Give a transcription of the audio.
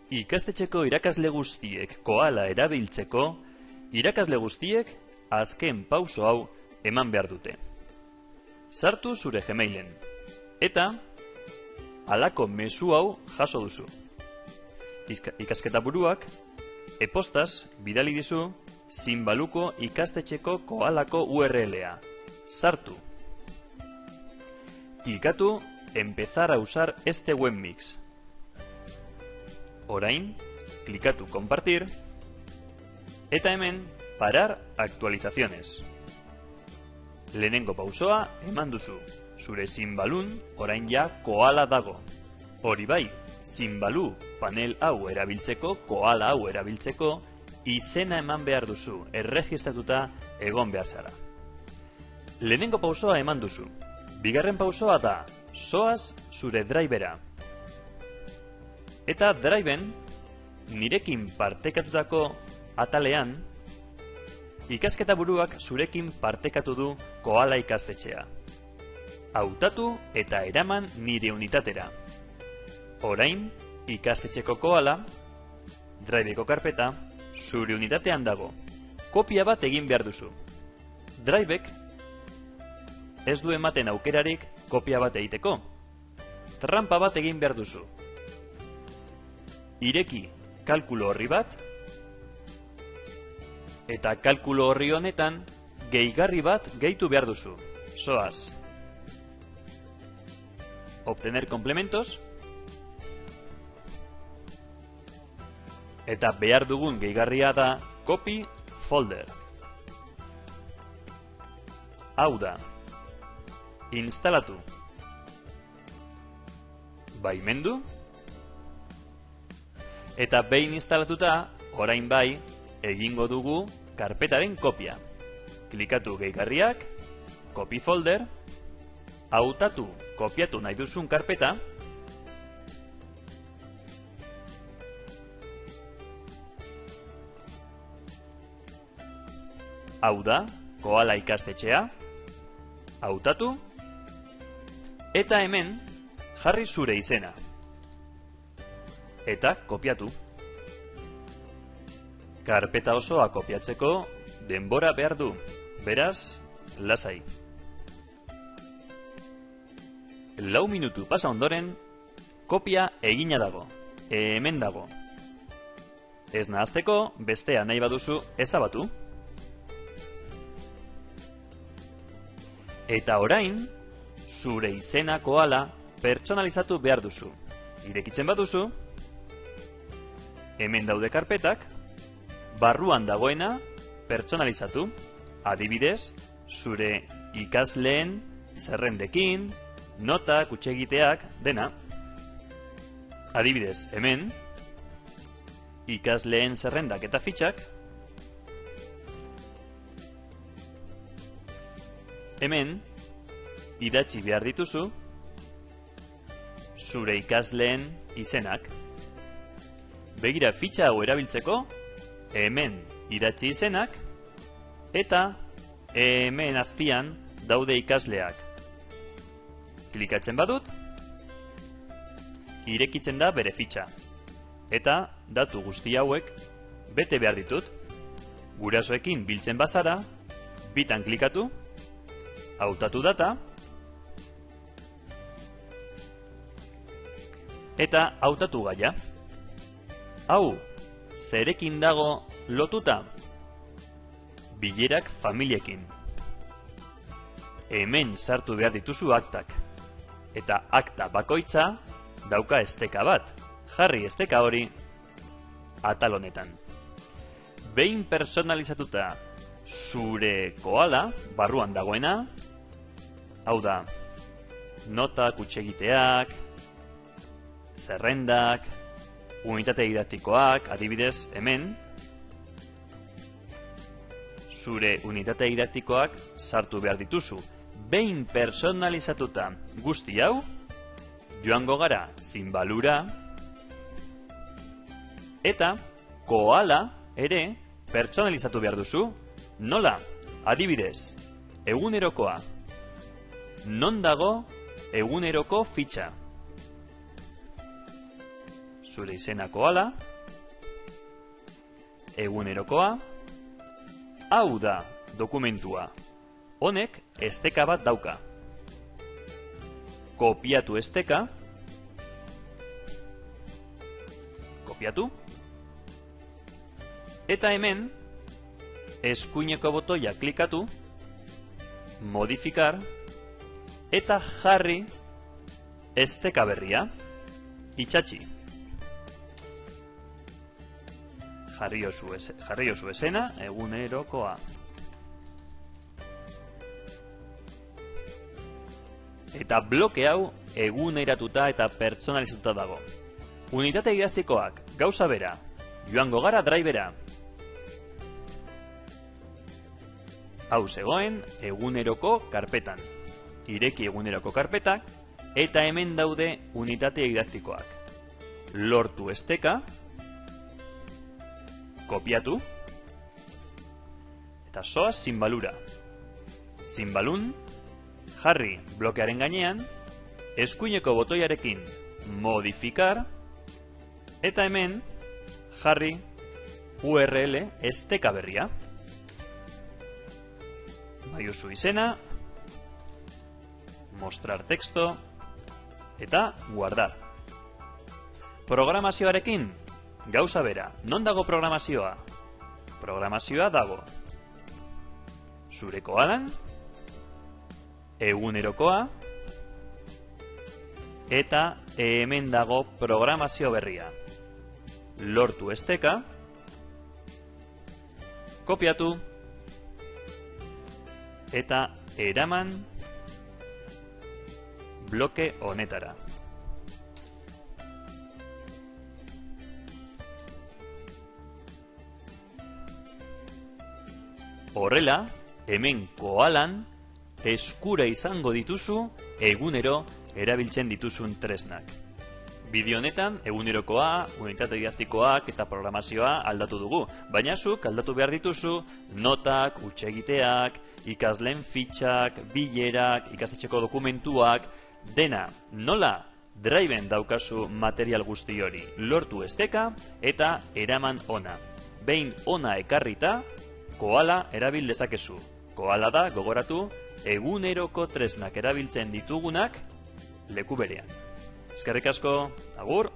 Ikastetxeko irakasle guztiek koala erabiltzeko, irakasle guztiek azken pauso hau eman behar dute. Sartu zure Gmailen, eta halako mezu hau jaso duzu. Ikasketa buruak e-postaz bidali dizu Zinbaluko ikastetxeko koalako URL-a. Sartu. Klikatu Empezar a usar este webmix. Orain, klikatu Compartir, eta hemen Parar actualizaciones. Lehenengo pausoa eman duzu. Zure Zinbalun orain ja koala dago. Hori bai, Zinbalu panel hau erabiltzeko, koala hau erabiltzeko, izena eman behar duzu, erregistratuta egon behar zara. Lehenengo pausoa eman duzu. Bigarren pausoa da, zoaz zure drivera. Eta driven, nirekin partekatutako atalean, ikasketa buruak zurekin partekatu du koala ikastetxea. Hautatu eta eraman nire unitatera. Orain, ikastetxeko koala, driveko karpeta, zure unitatean dago. Kopia bat egin behar duzu. Drivek ez du ematen aukerarik kopia bat egiteko. Trampa bat egin behar duzu. Ireki kalkulo horri bat, eta kalkulo horri honetan gehigarri bat gehitu behar duzu. Zoaz. Obtener complementos, eta behar dugun gehigarria da copy folder. Hau da. Instalatu. Baimendu. Eta behin instalatuta, orain bai, egingo dugu karpetaren kopia. Klikatu gehigarriak, copy folder, hautatu kopiatu nahi duzun karpeta, hau da, koala ikastetxea, hautatu, eta hemen jarri zure izena. Eta kopiatu. Karpeta osoa kopiatzeko denbora behar du, beraz, lasai. 4 minutu pasa ondoren, kopia egina dago, hemen dago. Ez nahazteko, bestea nahi baduzu ezabatu. Eta orain, zure izena koala pertsonalizatu behar duzu. Irekitzen baduzu, hemen daude karpetak, barruan dagoena pertsonalizatu, adibidez, zure ikasleen zerrendekin, nota, kutsegiteak, dena. Adibidez, hemen, ikasleen zerrendak eta fitxak, hemen, idatzi behar dituzu, zure ikasleen izenak. Begira fitxa hau erabiltzeko, hemen idatzi izenak, eta hemen azpian daude ikasleak. Klikatzen badut, irekitzen da bere fitxa. Eta datu guzti hauek bete behar ditut. Gurasoekin biltzen bazara, bitan klikatu, hautatu data, eta hautatu gaia. Hau, zerekin dago lotuta? Bilerak familiekin. Hemen sartu behar dituzu aktak. Eta akta bakoitza dauka esteka bat. Jarri esteka hori atal honetan. Behin personalizatuta zure koala, barruan dagoena, hau da, nota, kutsegiteak, zerrendak, unitate didaktikoak, adibidez, hemen, zure unitate didaktikoak sartu behar dituzu. Behin personalizatuta guzti hau, joango gara Zinbalura, eta koala ere pertsonalizatu behar duzu. Nola? Adibidez, egunerokoa. Non dago eguneroko fitxa? zure izena koala, egunerokoa, hau da dokumentua, honek esteka bat dauka. Kopiatu esteka, kopiatu, eta hemen eskuineko botoia klikatu, modifikar, eta jarri esteka berria, itxatxi. Jarriozu esena, egunerokoa. Eta bloke hau eguneratuta eta pertsonalizatuta dago. Unitate didaktikoak, gauza bera, joango gara drivera. Hau zegoen eguneroko karpetan. Ireki eguneroko karpetak, eta hemen daude unitate didaktikoak. Lortu esteka, kopiatu, eta zoaz sinbalura. Sinbalun, jarri blokearen gainean, eskuineko botoiarekin modifikar, eta hemen jarri URL esteka berria. Baiozu izena, mostrar texto, eta guardar. Programazioarekin, gauza bera, non dago programazioa? Programazioa dago zure koalan, egunerokoa, eta hemen dago programazio berria. Lortu esteka, kopiatu, eta eraman bloke honetara. Horrela, hemen koalan eskura izango dituzu egunero erabiltzen dituzun tresnak. Bideo honetan egunerokoa, unitate didaktikoak eta programazioa aldatu dugu, baina zuk aldatu behar dituzu notak, hutsegiteak, ikasleen fitxak, bilerak, ikastetxeko dokumentuak, dena nola driven daukazu material guzti hori. Lortu esteka eta eraman ona. Behin ona ekarrita, koala erabil dezakezu. Koala da, gogoratu, eguneroko tresnak erabiltzen ditugunak leku berean. Eskerrik asko, agur!